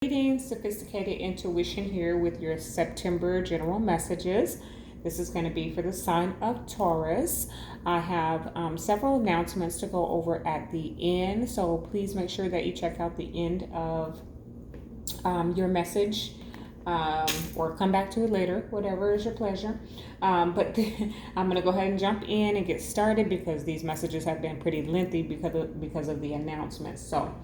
Greetings, Sophisticated Intuition here with your September general messages. This is going to be for the sign of Taurus. I have several announcements to go over at the end, so please make sure that you check out the end of your message or come back to it later, whatever is your pleasure. But I'm going to go ahead and jump in and get started because these messages have been pretty lengthy because of the announcements. So,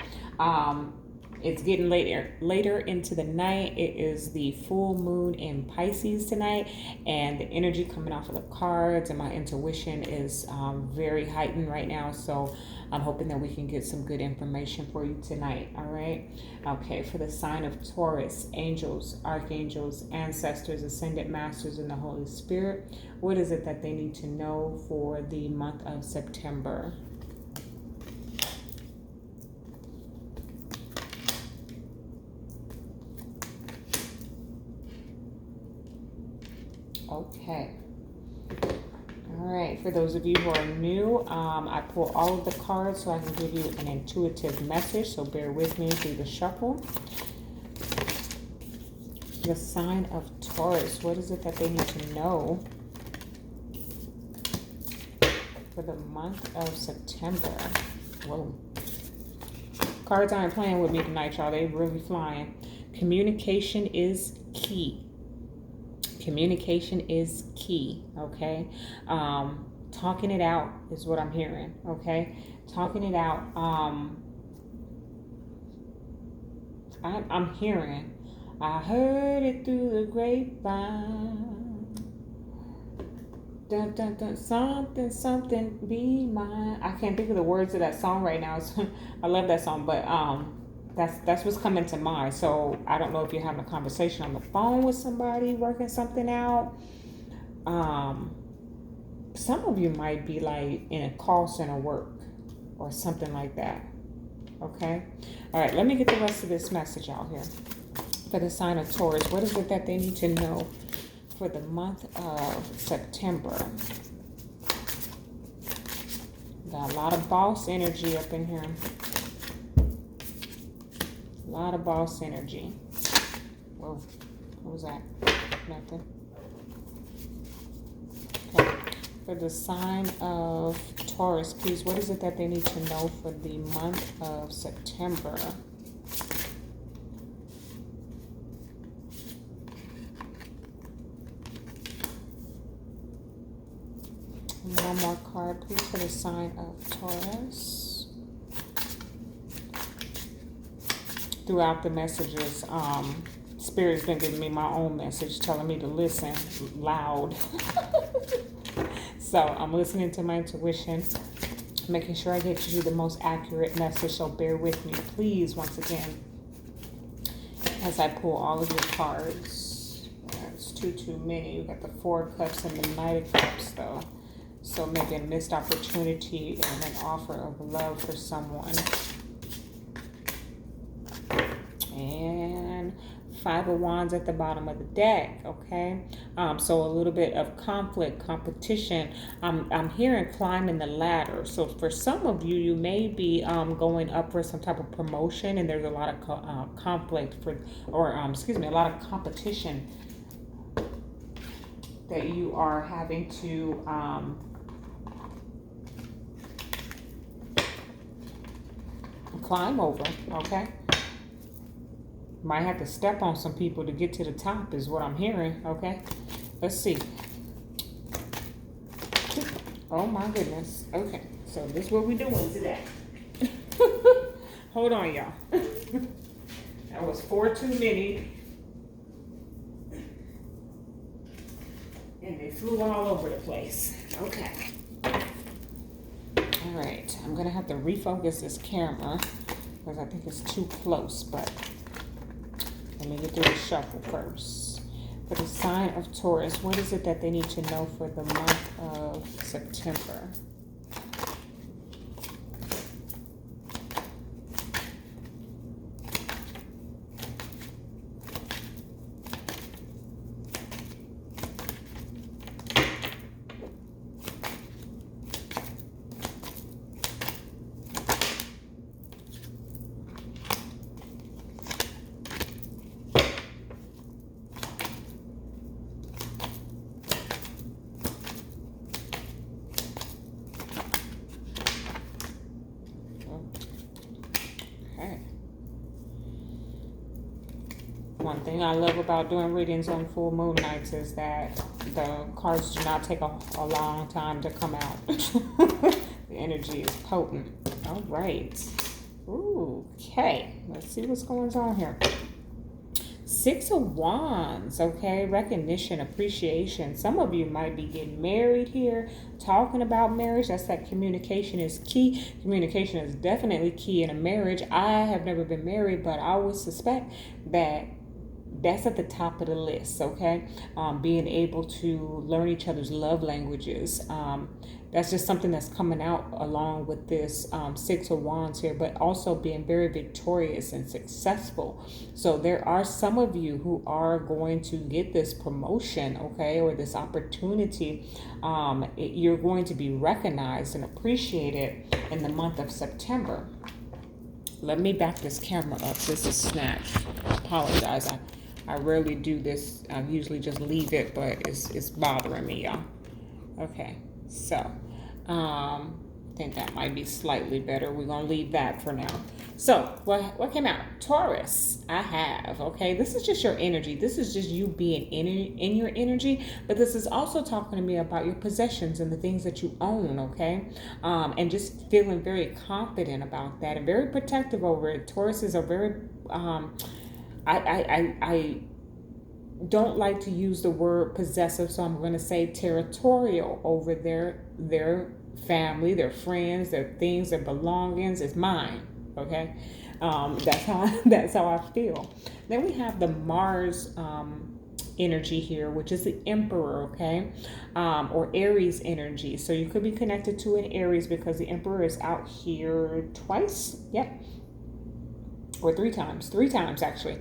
it's getting later into the night. It is the full moon in Pisces tonight, and the energy coming off of the cards and my intuition is very heightened right now. So I'm hoping that we can get some good information for you tonight. All right. Okay. For the sign of Taurus, angels, archangels, ancestors, ascended masters, and the Holy Spirit, what is it that they need to know for the month of September? Okay. All right. For those of you who are new, I pull all of the cards so I can give you an intuitive message. So bear with me through the shuffle. The sign of Taurus. What is it that they need to know for the month of September? Whoa. Cards aren't playing with me tonight, y'all. They really flying. Communication is key. Communication is key, okay? Talking it out is what I'm hearing, okay? Talking it out. I'm hearing, I heard it through the grapevine. Dun, dun, dun, something be mine. I can't think of the words of that song right now. I love that song, but that's what's coming to mind. So I don't know if you're having a conversation on the phone with somebody, working something out. Some of you might be like in a call center work or something like that. Okay. All right. Let me get the rest of this message out here. For the sign of Taurus, what is it that they need to know for the month of September? Got a lot of boss energy up in here. A lot of boss energy. Whoa, what was that? Nothing. Okay. For the sign of Taurus, please, what is it that they need to know for the month of September? And one more card, please, for the sign of Taurus. Throughout the messages, Spirit's been giving me my own message, telling me to listen loud. So I'm listening to my intuition, making sure I get you the most accurate message. So bear with me, please, once again, as I pull all of your cards. It's too many. You got the Four of Cups and the Knight of Cups, though. So maybe a missed opportunity and an offer of love for someone. And Five of Wands at the bottom of the deck, okay? So a little bit of conflict, competition. I'm hearing climbing the ladder. So for some of you, you may be going up for some type of promotion, and there's a lot of conflict a lot of competition that you are having to climb over, okay? Might have to step on some people to get to the top is what I'm hearing, okay? Let's see. Oh my goodness. Okay, so this is what we're doing today. Hold on, y'all. That was 4 too many. And they flew all over the place. Okay. All right, I'm gonna have to refocus this camera because I think it's too close, but let me get through the shuffle first. For the sign of Taurus, what is it that they need to know for the month of September? One thing I love about doing readings on full moon nights is that the cards do not take a long time to come out. The energy is potent. All right. Ooh, okay. Let's see what's going on here. Six of Wands, okay? Recognition, appreciation. Some of you might be getting married here, talking about marriage. That's that communication is key. Communication is definitely key in a marriage. I have never been married, but I would suspect that that's at the top of the list, okay? Being able to learn each other's love languages. That's just something that's coming out along with this Six of Wands here, but also being very victorious and successful. So there are some of you who are going to get this promotion, okay, or this opportunity. You're going to be recognized and appreciated in the month of September. Let me back this camera up. This is snatched. I apologize. I rarely do this. I usually just leave it, but it's bothering me, y'all. Okay, so I think that might be slightly better. We're gonna leave that for now. So what came out? Taurus. I have. Okay, this is just your energy. This is just you being in your energy, but this is also talking to me about your possessions and the things that you own. Okay, and just feeling very confident about that and very protective over it. Tauruses are very I don't like to use the word possessive, so I'm going to say territorial over their family, their friends, their things, their belongings. It's mine. Okay, that's how I feel. Then we have the Mars energy here, which is the Emperor. Okay, or Aries energy. So you could be connected to an Aries because the Emperor is out here twice. Yep. Or three times actually,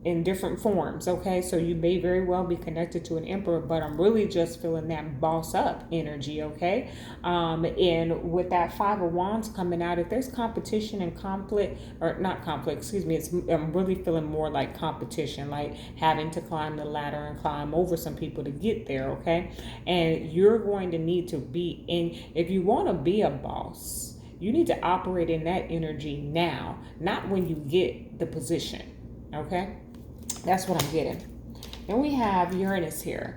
in different forms. Okay, so you may very well be connected to an Emperor, but I'm really just feeling that boss up energy. Okay, and with that Five of Wands coming out, if there's competition and conflict, or not conflict, excuse me, I'm really feeling more like competition, like having to climb the ladder and climb over some people to get there. Okay, and you're going to need to be in, if you want to be a boss, you need to operate in that energy now, not when you get the position. Okay? That's what I'm getting. Then we have Uranus here.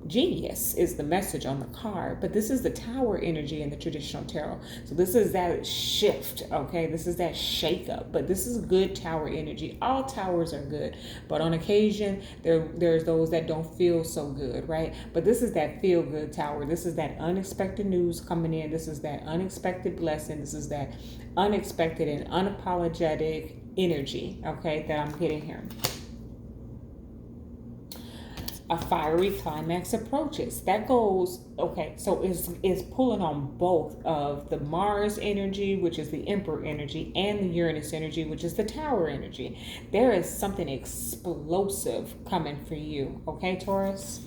Genius is the message on the card, but this is the Tower energy in the traditional tarot. So this is that shift, okay? This is that shakeup, but this is good Tower energy. All towers are good, but on occasion, there's those that don't feel so good, right? But this is that feel-good Tower. This is that unexpected news coming in. This is that unexpected blessing. This is that unexpected and unapologetic energy, okay, that I'm getting here. A fiery climax approaches. That goes, okay, so is pulling on both of the Mars energy, which is the Emperor energy, and the Uranus energy, which is the Tower energy. There is something explosive coming for you, okay, Taurus?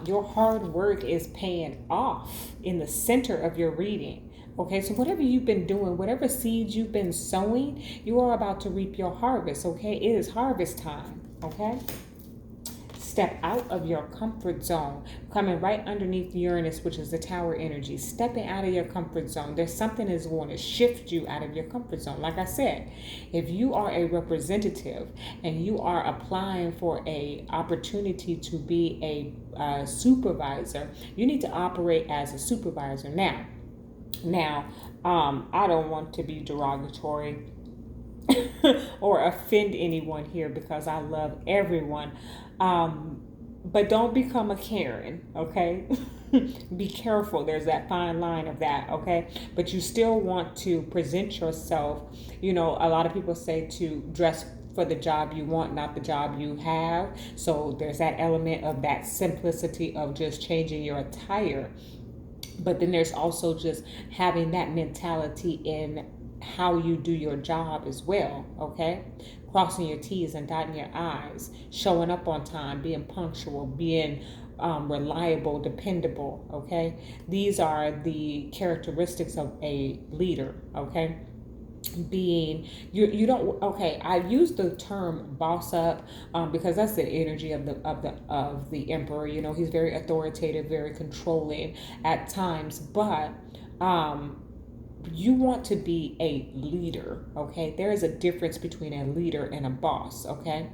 Your hard work is paying off in the center of your reading. Okay, so whatever you've been doing, whatever seeds you've been sowing, you are about to reap your harvest, okay? It is harvest time, okay? Step out of your comfort zone, coming right underneath Uranus, which is the Tower energy. Stepping out of your comfort zone. There's something that's going to shift you out of your comfort zone. Like I said, if you are a representative and you are applying for a opportunity to be a supervisor, you need to operate as a supervisor. Now, I don't want to be derogatory or offend anyone here because I love everyone. But don't become a Karen, okay? Be careful. There's that fine line of that, okay? But you still want to present yourself. You know, a lot of people say to dress for the job you want, not the job you have. So there's that element of that simplicity of just changing your attire. But then there's also just having that mentality in how you do your job as well, okay? Crossing your T's and dotting your I's, showing up on time, being punctual, being reliable, dependable, okay? These are the characteristics of a leader, okay? Being you don't, okay, I use the term boss up because that's the energy of the Emperor. You know, he's very authoritative, very controlling at times, but you want to be a leader, okay? There is a difference between a leader and a boss, okay?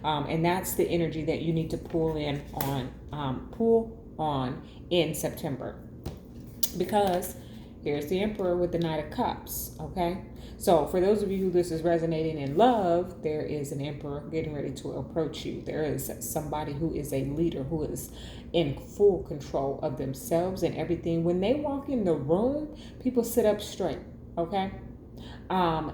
And that's the energy that you need to pull on in September, because here's the Emperor with the Knight of Cups, okay? So for those of you who this is resonating in love, there is an Emperor getting ready to approach you. There is somebody who is a leader, who is in full control of themselves and everything. When they walk in the room, people sit up straight, okay? In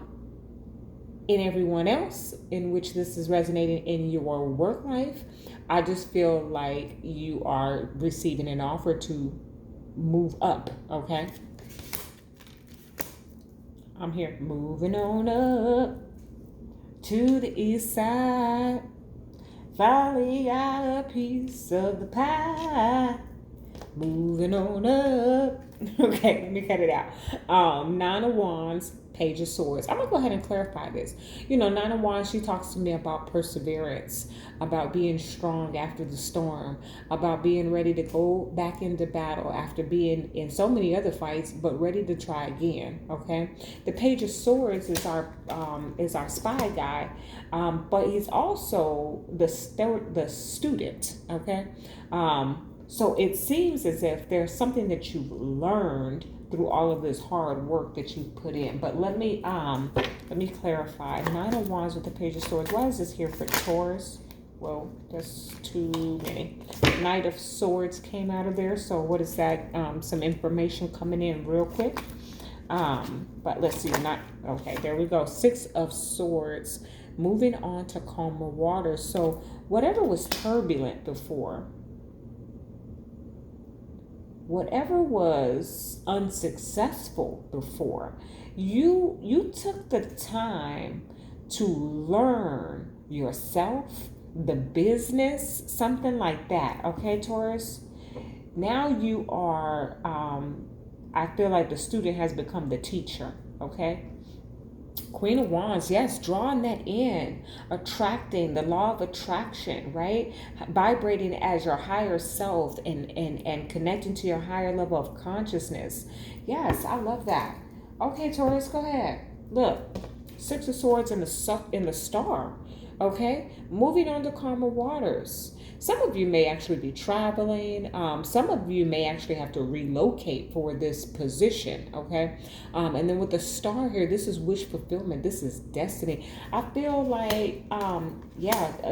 everyone else in which this is resonating in your work life, I just feel like you are receiving an offer to move up, okay? I'm here moving on up to the east side. Finally got a piece of the pie. Moving on up. Okay, let me cut it out. Nine of Wands, Page of Swords. I'm going to go ahead and clarify this. Nine of Wands, she talks to me about perseverance, about being strong after the storm, about being ready to go back into battle after being in so many other fights, but ready to try again, okay? The Page of Swords is our spy guy, but he's also the student, okay? So it seems as if there's something that you've learned through all of this hard work that you've put in. But let me clarify. Nine of Wands with the Page of Swords. Why is this here for Taurus? Well, that's too many. Knight of Swords came out of there. So what is that? Some information coming in real quick. But let's see. Okay, there we go. Six of Swords. Moving on to calmer waters. So whatever was turbulent before, whatever was unsuccessful before, you took the time to learn yourself, the business, something like that, okay, Taurus? Now you are, I feel like the student has become the teacher, okay? Queen of Wands, yes, drawing that in, attracting, the law of attraction, right? Vibrating as your higher self and connecting to your higher level of consciousness. Yes, I love that. Okay, Taurus, go ahead. Look, Six of Swords in the star. Okay, moving on to calmer waters. Some of you may actually be traveling. Some of you may actually have to relocate for this position, okay? And then with the star here, this is wish fulfillment. This is destiny. I feel like,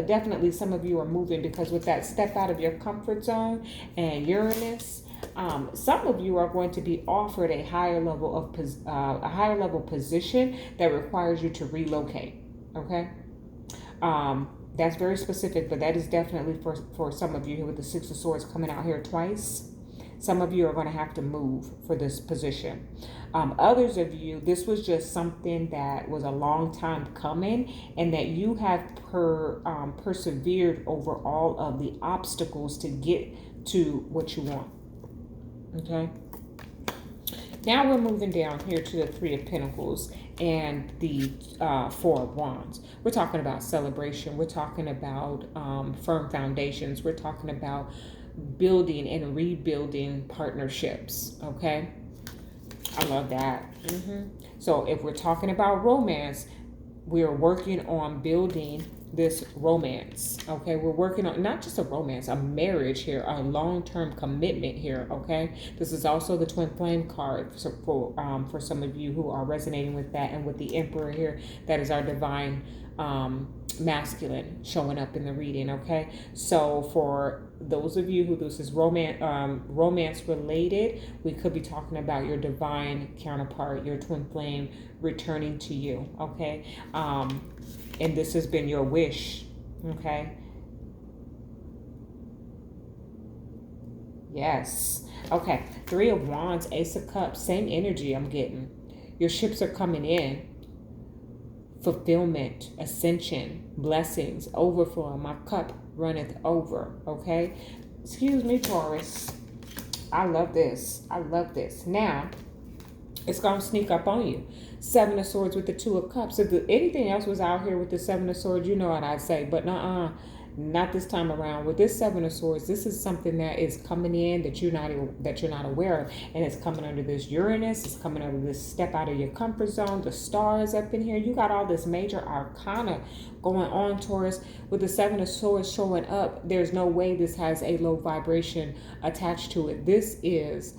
definitely some of you are moving, because with that step out of your comfort zone and Uranus, some of you are going to be offered a higher level position that requires you to relocate, okay? That's very specific, but that is definitely for some of you here with the Six of Swords coming out here twice. Some of you are going to have to move for this position. Others of you, this was just something that was a long time coming, and that you have persevered over all of the obstacles to get to what you want. Okay. Now we're moving down here to the Three of Pentacles and the Four of Wands. We're talking about celebration. We're talking about firm foundations. We're talking about building and rebuilding partnerships, okay? I love that. So if we're talking about romance, we're working on building this romance, okay? We're working on not just a romance, a marriage here, a long-term commitment here, okay? This is also the twin flame card for some of you who are resonating with that, and with the Emperor here, that is our divine masculine showing up in the reading, okay? So for those of you who this is romance related, we could be talking about your divine counterpart, your twin flame returning to you, okay? And this has been your wish, okay? Yes. Okay, Three of Wands, Ace of Cups, same energy I'm getting. Your ships are coming in. Fulfillment, ascension, blessings, overflow. My cup runneth over, okay? Excuse me, Taurus. I love this. I love this. Now, it's going to sneak up on you. Seven of Swords with the Two of Cups. If anything else was out here with the Seven of Swords, you know what I'd say. But Not this time around. With this Seven of Swords, this is something that is coming in that you're not aware of, and it's coming under this Uranus. It's coming under this step out of your comfort zone. The stars up in here. You got all this major arcana going on, Taurus. With the Seven of Swords showing up, there's no way this has a low vibration attached to it. This is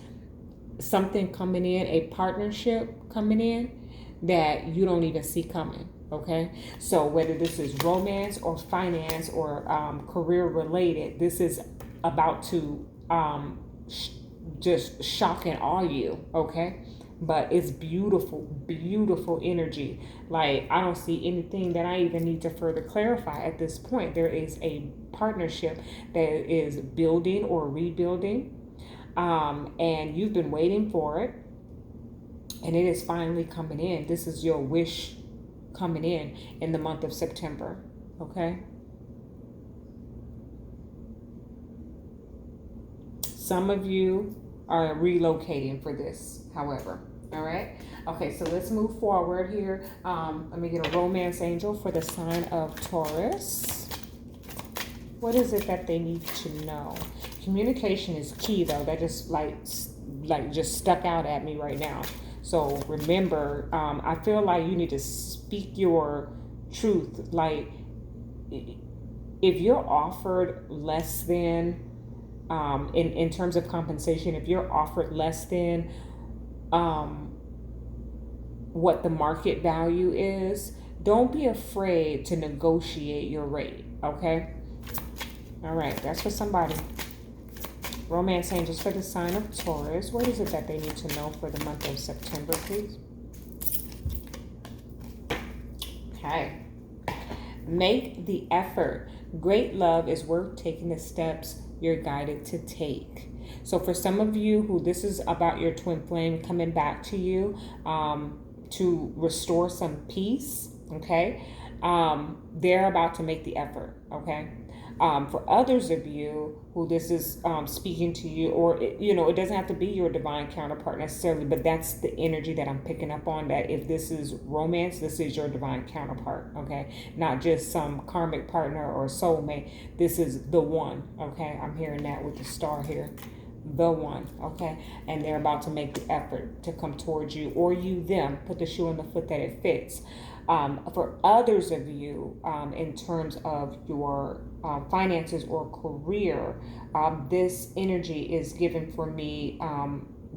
something coming in, a partnership coming in that you don't even see coming. Okay, so whether this is romance or finance or career related, this is about to just shock and awe you. Okay, but it's beautiful, beautiful energy. Like, I don't see anything that I even need to further clarify at this point. There is a partnership that is building or rebuilding, and you've been waiting for it, and it is finally coming in. This is your wish coming in the month of September. Okay, some of you are relocating for this, however. All right, okay, so let's move forward here. Let me get a romance angel for the sign of Taurus. What is it that they need to know? Communication is key, though. That just like just stuck out at me right now. So remember, I feel like you need to speak your truth. Like, if you're offered less than, in terms of compensation, if you're offered less than what the market value is, don't be afraid to negotiate your rate. Okay? All right, that's for somebody. Romance angels for the sign of Taurus. What is it that they need to know for the month of September, please? Okay. Make the effort. Great love is worth taking the steps you're guided to take. So for some of you who this is about your twin flame coming back to you to restore some peace, okay? They're about to make the effort, okay? For others of you who this is speaking to you, or it doesn't have to be your divine counterpart necessarily, but that's the energy that I'm picking up on, that if this is romance, this is your divine counterpart, okay? Not just some karmic partner or soulmate. This is the one, okay? I'm hearing that with the star here. The one, okay? And they're about to make the effort to come towards you, or you them. Put the shoe on the foot that it fits. For others of you, in terms of your finances or career, this energy is given for me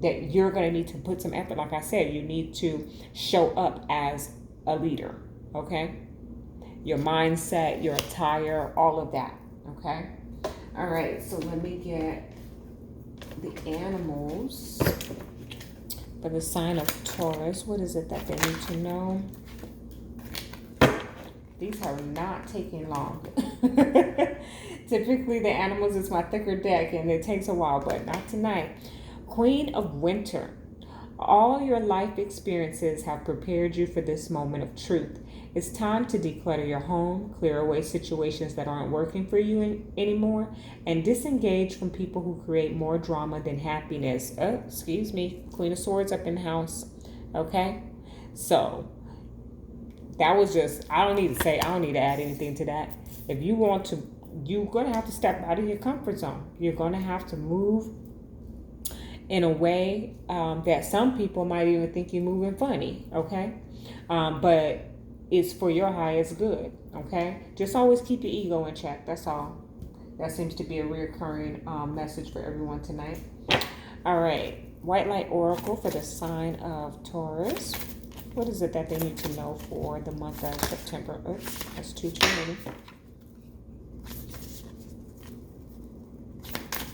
that you're going to need to put some effort. Like I said, you need to show up as a leader, okay? Your mindset, your attire, all of that, okay? All right, so let me get the animals for the sign of Taurus. What is it that they need to know? These are not taking long. Typically, the animals is my thicker deck, and it takes a while, but not tonight. Queen of Winter. All your life experiences have prepared you for this moment of truth. It's time to declutter your home, clear away situations that aren't working for you anymore, and disengage from people who create more drama than happiness. Oh, excuse me. Queen of Swords up in the house. Okay? So, that was just, I don't need to add anything to that. If you want to, you're going to have to step out of your comfort zone. You're going to have to move in a way that some people might even think you're moving funny, okay? But it's for your highest good, okay? Just always keep your ego in check, that's all. That seems to be a recurring message for everyone tonight. All right, White Light Oracle for the sign of Taurus. What is it that they need to know for the month of September? Oh, that's too many.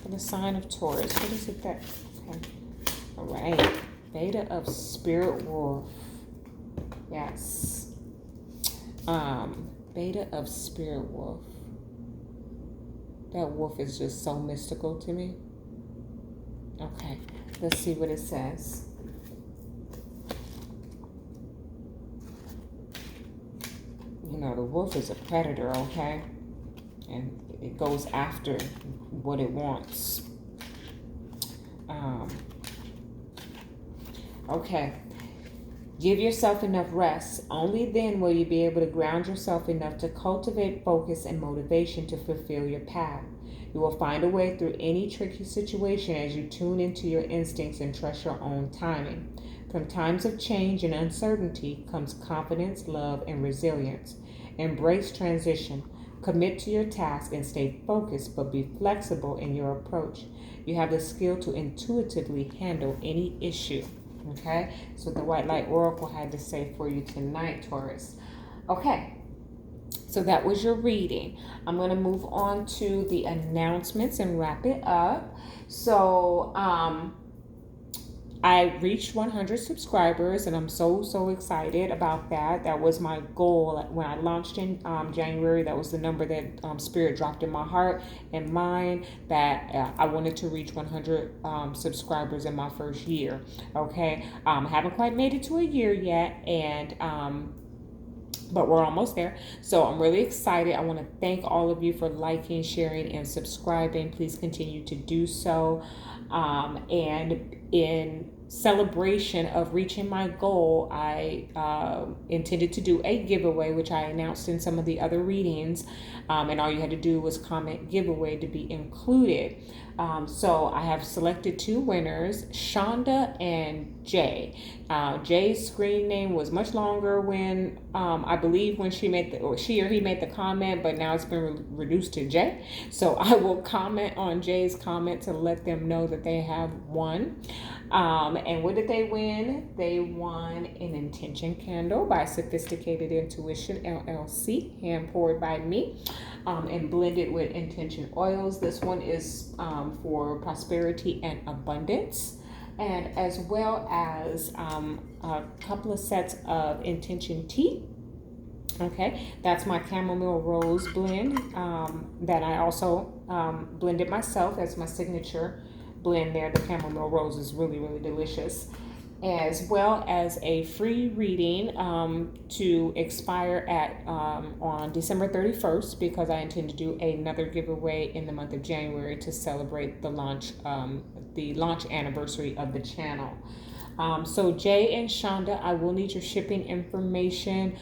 For the sign of Taurus, what is it that... Okay. All right. Beta of Spirit Wolf. Yes. Beta of Spirit Wolf. That wolf is just so mystical to me. Okay. Let's see what it says. You know, the wolf is a predator, okay? And it goes after what it wants. Okay. Give yourself enough rest. Only then will you be able to ground yourself enough to cultivate focus and motivation to fulfill your path. You will find a way through any tricky situation as you tune into your instincts and trust your own timing. From times of change and uncertainty comes confidence, love, and resilience. Embrace transition. Commit to your task and stay focused, but be flexible in your approach. You have the skill to intuitively handle any issue. Okay, so the White Light Oracle had to say for you tonight, Taurus. Okay, so that was your reading. I'm going to move on to the announcements and wrap it up. So, I reached 100 subscribers, and I'm so excited about that. That was my goal when I launched in January. That was the number that Spirit dropped in my heart and mind, that I wanted to reach 100 subscribers in my first year. Okay, I haven't quite made it to a year yet, and but we're almost there. So I'm really excited. I want to thank all of you for liking, sharing, and subscribing. Please continue to do so. And in celebration of reaching my goal, I intended to do a giveaway, which I announced in some of the other readings. And all you had to do was comment giveaway to be included. So I have selected two winners, Shonda and Jay. Jay's screen name was much longer when I believe when she or he made the comment, but now it's been reduced to Jay. So I will comment on Jay's comment to let them know that they have won. And what did they win? They won an intention candle by Sophisticated Intuition LLC, hand poured by me, and blended with intention oils. This one is for prosperity and abundance, and as well as a couple of sets of intention tea. Okay, that's my chamomile rose blend that I also blended myself as my signature blend there. The chamomile rose is really delicious, as well as a free reading to expire at on December 31st, because I intend to do another giveaway in the month of January to celebrate the launch anniversary of the channel. So Jay and Shonda, I will need your shipping information.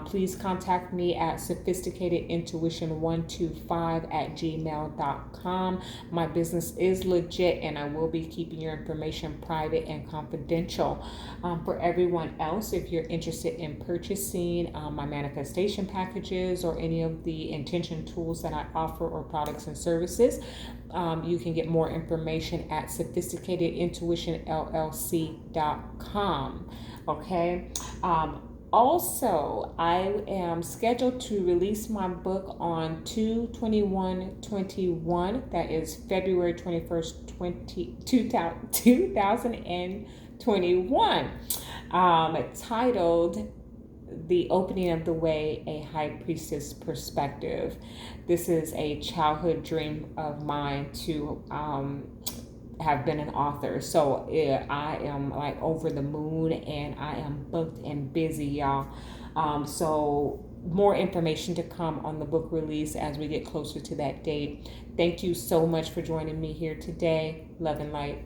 Please contact me at sophisticated125@gmail.com. My business is legit, and I will be keeping your information private and confidential. For everyone else, if you're interested in purchasing my manifestation packages or any of the intention tools that I offer or products and services, you can get more information at sophisticatedintuitionllc.com. Okay. Also, I am scheduled to release my book on 2/21/21. That is February 21st, 2021. Titled The Opening of the Way, A High Priestess Perspective. This is a childhood dream of mine to have been an author. So I am like over the moon, and I am booked and busy, y'all. So more information to come on the book release as we get closer to that date. Thank you so much for joining me here today. Love and light.